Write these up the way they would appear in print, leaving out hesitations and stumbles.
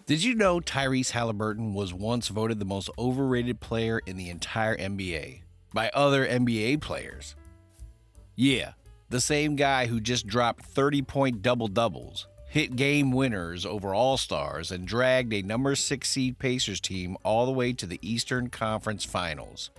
Did you know Tyrese Halliburton was once voted the most overrated player in the entire NBA by other NBA players? Yeah, the same guy who just dropped 30-point double-doubles, hit game winners over All-Stars, and dragged a number 6 seed Pacers team all the way to the Eastern Conference Finals.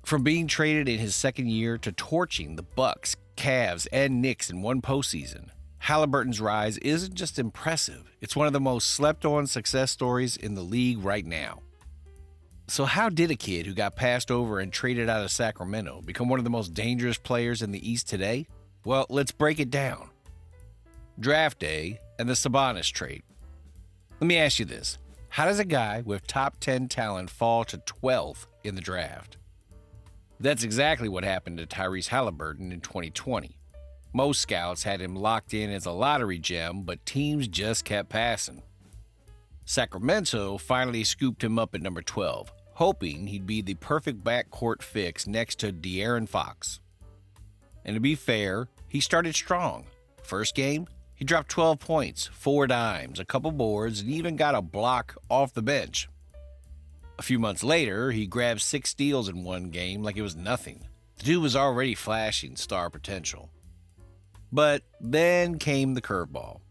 From being traded in his second year to torching the Bucks, Cavs, and Knicks in one postseason, Haliburton's rise isn't just impressive, it's one of the most slept-on success stories in the league right now. So how did a kid who got passed over and traded out of Sacramento become one of the most dangerous players in the East today? Well, let's break it down. Draft day and the Sabonis trade. Let me ask you this. How does a guy with top 10 talent fall to 12th in the draft? That's exactly what happened to Tyrese Halliburton in 2020. Most scouts had him locked in as a lottery gem, but teams just kept passing. Sacramento finally scooped him up at number 12, hoping he'd be the perfect backcourt fix next to De'Aaron Fox. And to be fair, he started strong. First game, he dropped 12 points, 4 dimes, a couple boards, and even got a block off the bench. A few months later, he grabbed 6 steals in one game like it was nothing. The dude was already flashing star potential. But then came the curveball.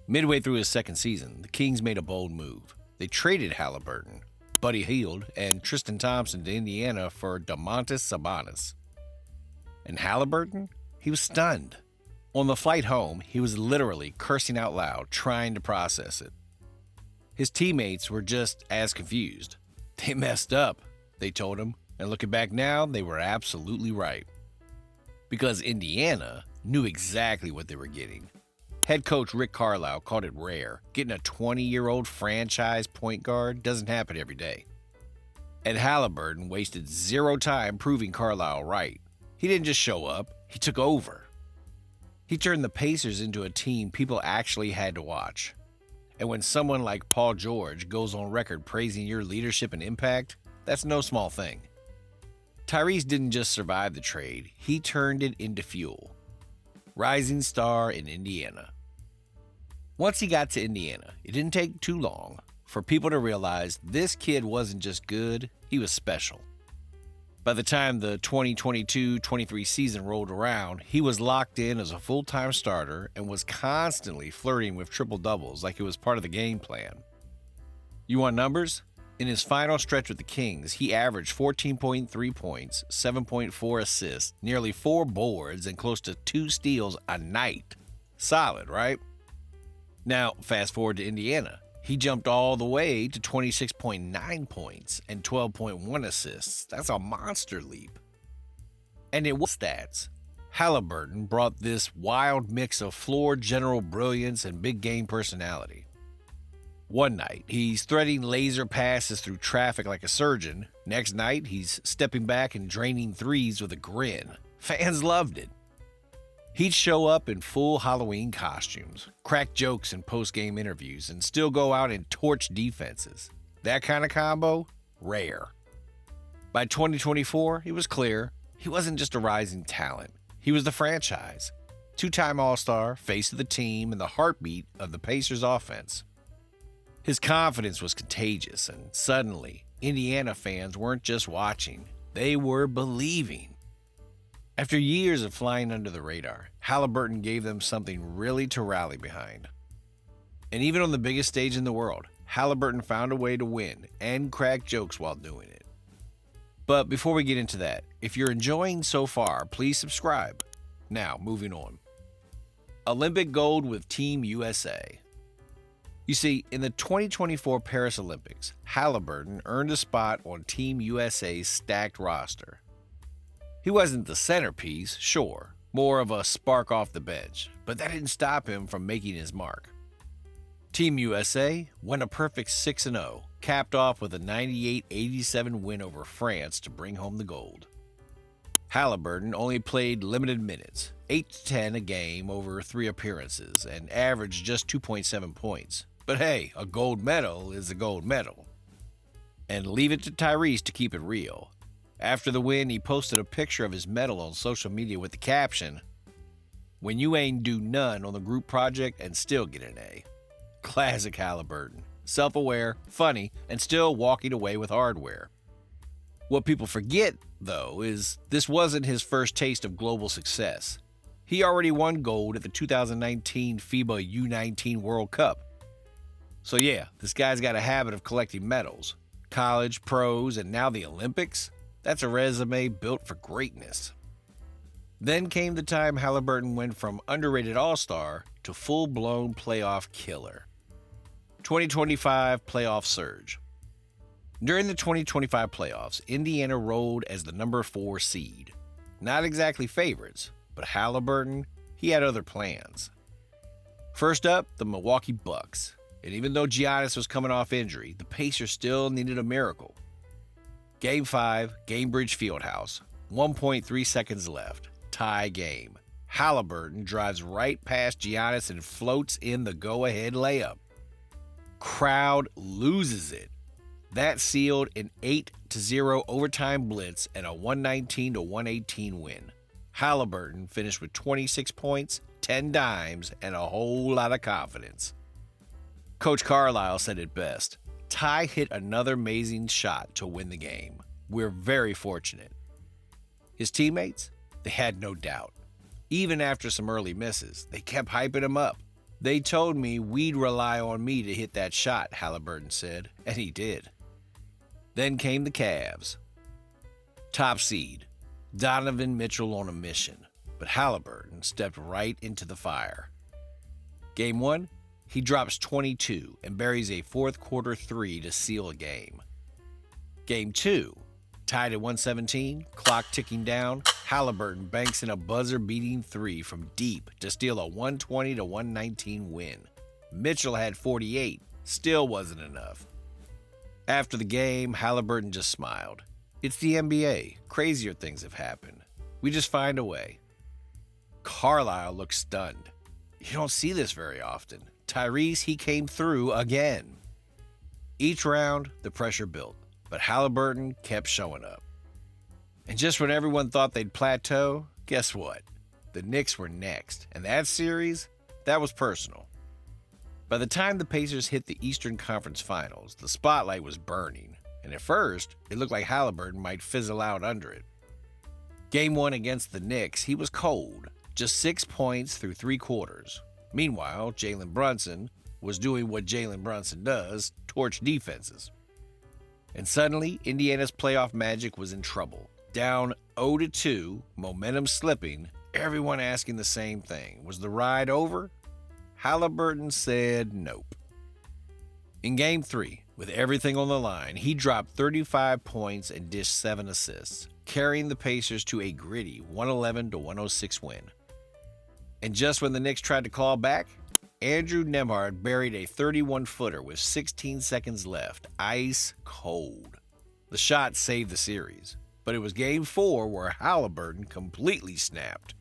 Midway through his second season, the Kings made a bold move. They traded Haliburton, Buddy Hield, and Tristan Thompson to Indiana for Domantas Sabonis. And Haliburton? He was stunned. On the flight home, he was literally cursing out loud, trying to process it. His teammates were just as confused. They messed up, they told him, and looking back now, they were absolutely right. Because Indiana knew exactly what they were getting. Head coach Rick Carlisle called it rare. Getting a 20-year-old franchise point guard doesn't happen every day. And Haliburton wasted zero time proving Carlisle right. He didn't just show up, he took over. He turned the Pacers into a team people actually had to watch. And when someone like Paul George goes on record praising your leadership and impact, that's no small thing. Tyrese didn't just survive the trade, he turned it into fuel. Rising star in Indiana. Once he got to Indiana, it didn't take too long for people to realize this kid wasn't just good, he was special. By the time the 2022-23 season rolled around, he was locked in as a full-time starter and was constantly flirting with triple-doubles like it was part of the game plan. You want numbers? In his final stretch with the Kings, he averaged 14.3 points, 7.4 assists, nearly 4 boards, and close to 2 steals a night. Solid, right? Now, fast forward to Indiana. He jumped all the way to 26.9 points and 12.1 assists. That's a monster leap. And it was stats. Haliburton brought this wild mix of floor general brilliance and big game personality. One night, he's threading laser passes through traffic like a surgeon. Next night, he's stepping back and draining threes with a grin. Fans loved it. He'd show up in full Halloween costumes, crack jokes in post-game interviews, and still go out and torch defenses. That kind of combo? Rare. By 2024, it was clear he wasn't just a rising talent. He was the franchise. 2-time All-Star, face of the team, and the heartbeat of the Pacers offense. His confidence was contagious, and suddenly, Indiana fans weren't just watching, they were believing. After years of flying under the radar, Haliburton gave them something really to rally behind. And even on the biggest stage in the world, Haliburton found a way to win and crack jokes while doing it. But before we get into that, if you're enjoying so far, please subscribe. Now, moving on. Olympic gold with Team USA. You see, in the 2024 Paris Olympics, Haliburton earned a spot on Team USA's stacked roster. He wasn't the centerpiece, sure, more of a spark off the bench, but that didn't stop him from making his mark. Team USA went a perfect 6-0, capped off with a 98-87 win over France to bring home the gold. Haliburton only played limited minutes, 8 to 10 a game over 3 appearances, and averaged just 2.7 points. But hey, a gold medal is a gold medal. And leave it to Tyrese to keep it real. After the win, he posted a picture of his medal on social media with the caption, "When you ain't do none on the group project and still get an A." Classic Haliburton. Self-aware, funny, and still walking away with hardware. What people forget, though, is this wasn't his first taste of global success. He already won gold at the 2019 FIBA U19 World Cup. So yeah, this guy's got a habit of collecting medals. College, pros, and now the Olympics? That's a resume built for greatness. Then came the time Haliburton went from underrated all-star to full-blown playoff killer. 2025 playoff surge. During the 2025 playoffs, Indiana rolled as the number 4 seed. Not exactly favorites, but Haliburton, he had other plans. First up, the Milwaukee Bucks. And even though Giannis was coming off injury, the Pacers still needed a miracle. Game 5, Gainbridge Fieldhouse. 1.3 seconds left. Tie game. Haliburton drives right past Giannis and floats in the go-ahead layup. Crowd loses it. That sealed an 8-0 overtime blitz and a 119-118 win. Haliburton finished with 26 points, 10 dimes, and a whole lot of confidence. Coach Carlisle said it best. Ty hit another amazing shot to win the game. We're very fortunate. His teammates? They had no doubt. Even after some early misses, they kept hyping him up. They told me we'd rely on me to hit that shot, Haliburton said, and he did. Then came the Cavs. Top seed, Donovan Mitchell on a mission, but Haliburton stepped right into the fire. Game 1, he drops 22 and buries a fourth-quarter 3 to seal a game. Game 2, tied at 117, clock ticking down, Haliburton banks in a buzzer-beating 3 from deep to steal a 120-119 win. Mitchell had 48, still wasn't enough. After the game, Haliburton just smiled. It's the NBA. Crazier things have happened. We just find a way. Carlisle looked stunned. You don't see this very often. Tyrese, he came through again. Each round, the pressure built, but Haliburton kept showing up. And just when everyone thought they'd plateau, guess what? The Knicks were next, and that series, that was personal. By the time the Pacers hit the Eastern Conference Finals, the spotlight was burning, and at first, it looked like Haliburton might fizzle out under it. Game 1 against the Knicks, he was cold, just 6 points through 3 quarters. Meanwhile, Jalen Brunson was doing what Jalen Brunson does, torch defenses. And suddenly, Indiana's playoff magic was in trouble. Down 0-2, momentum slipping, everyone asking the same thing. Was the ride over? Haliburton said nope. In Game 3, with everything on the line, he dropped 35 points and dished 7 assists, carrying the Pacers to a gritty 111-106 win. And just when the Knicks tried to claw back, Andrew Nembhard buried a 31-footer with 16 seconds left, ice cold. The shot saved the series, but it was Game 4 where Haliburton completely snapped.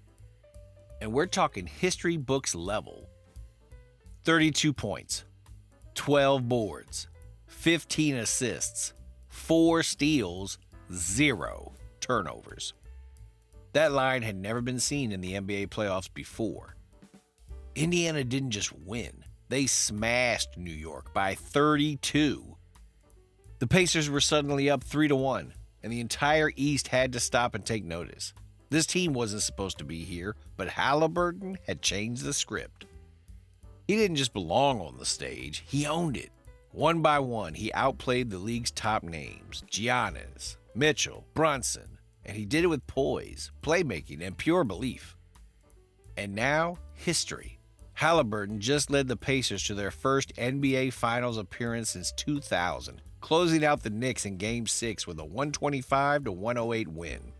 And we're talking history books level. 32 points, 12 boards, 15 assists, 4 steals, 0 turnovers. That line had never been seen in the NBA playoffs before. Indiana didn't just win, they smashed New York by 32. The Pacers were suddenly up 3-1, and the entire East had to stop and take notice. This team wasn't supposed to be here, but Haliburton had changed the script. He didn't just belong on the stage, he owned it. One by one, he outplayed the league's top names, Giannis, Mitchell, Brunson, and he did it with poise, playmaking, and pure belief. And now, history. Haliburton just led the Pacers to their first NBA Finals appearance since 2000, closing out the Knicks in Game 6 with a 125-108 win.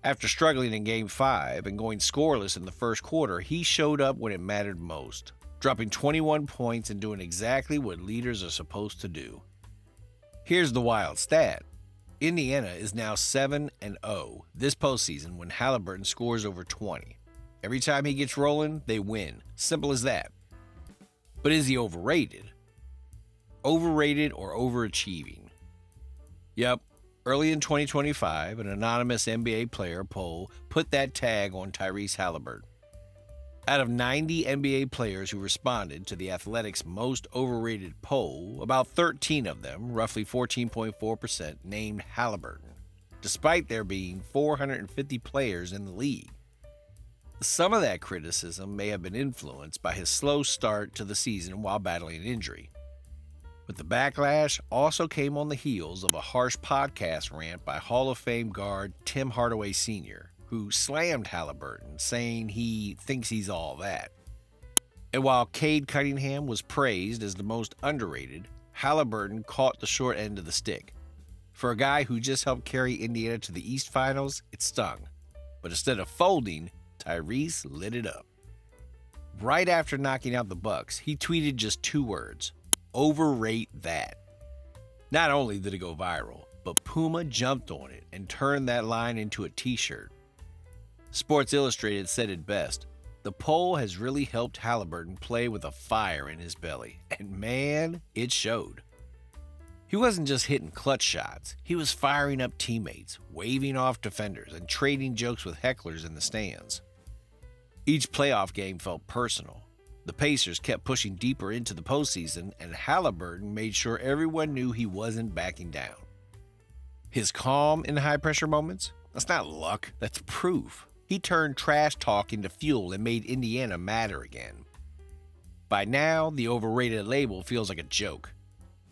After struggling in Game 5 and going scoreless in the first quarter, he showed up when it mattered most, dropping 21 points and doing exactly what leaders are supposed to do. Here's the wild stat. Indiana is now 7-0 this postseason when Haliburton scores over 20. Every time he gets rolling, they win. Simple as that. But is he overrated? Overrated or overachieving? Yep. Early in 2025, an anonymous NBA player poll put that tag on Tyrese Halliburton. Out of 90 NBA players who responded to the Athletics' most overrated poll, about 13 of them, roughly 14.4%, named Haliburton, despite there being 450 players in the league. Some of that criticism may have been influenced by his slow start to the season while battling an injury. But the backlash also came on the heels of a harsh podcast rant by Hall of Fame guard Tim Hardaway Sr., who slammed Haliburton, saying he thinks he's all that. And while Cade Cunningham was praised as the most underrated, Haliburton caught the short end of the stick. For a guy who just helped carry Indiana to the East Finals, it stung. But instead of folding, Tyrese lit it up. Right after knocking out the Bucks, he tweeted just 2 words: overrate that. Not only did it go viral, but Puma jumped on it and turned that line into a t-shirt. Sports Illustrated said it best: the poll has really helped Haliburton play with a fire in his belly, and man, it showed. He wasn't just hitting clutch shots, he was firing up teammates, waving off defenders, and trading jokes with hecklers in the stands. Each playoff game felt personal. The Pacers kept pushing deeper into the postseason, and Haliburton made sure everyone knew he wasn't backing down. His calm in high-pressure moments? That's not luck, that's proof. He turned trash talk into fuel and made Indiana matter again. By now, the overrated label feels like a joke.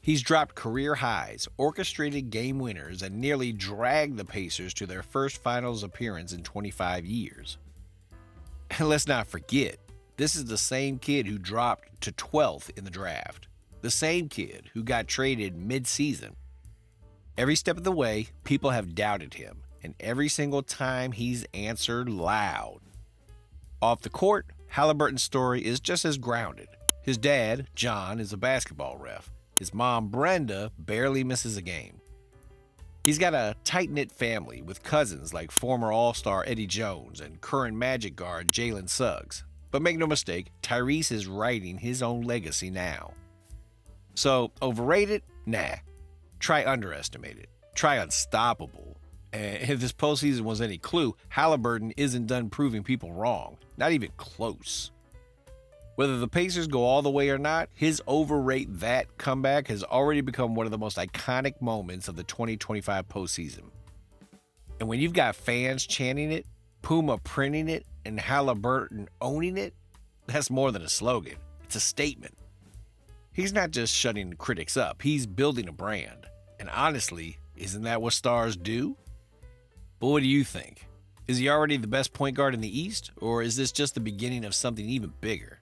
He's dropped career highs, orchestrated game winners, and nearly dragged the Pacers to their first finals appearance in 25 years. And let's not forget, this is the same kid who dropped to 12th in the draft. The same kid who got traded mid-season. Every step of the way, people have doubted him, and every single time he's answered loud. Off the court, Haliburton's story is just as grounded. His dad, John, is a basketball ref. His mom, Brenda, barely misses a game. He's got a tight-knit family with cousins like former All-Star Eddie Jones and current Magic guard Jalen Suggs. But make no mistake, Tyrese is writing his own legacy now. So, overrated? Nah. Try underestimated. Try unstoppable. And if this postseason was any clue, Haliburton isn't done proving people wrong. Not even close. Whether the Pacers go all the way or not, his overrate that comeback has already become one of the most iconic moments of the 2025 postseason. And when you've got fans chanting it, Puma printing it, and Haliburton owning it, that's more than a slogan. It's a statement. He's not just shutting critics up, he's building a brand. And honestly, isn't that what stars do? But what do you think? Is he already the best point guard in the East, or is this just the beginning of something even bigger?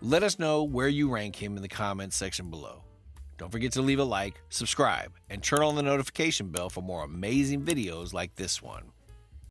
Let us know where you rank him in the comments section below. Don't forget to leave a like, subscribe, and turn on the notification bell for more amazing videos like this one.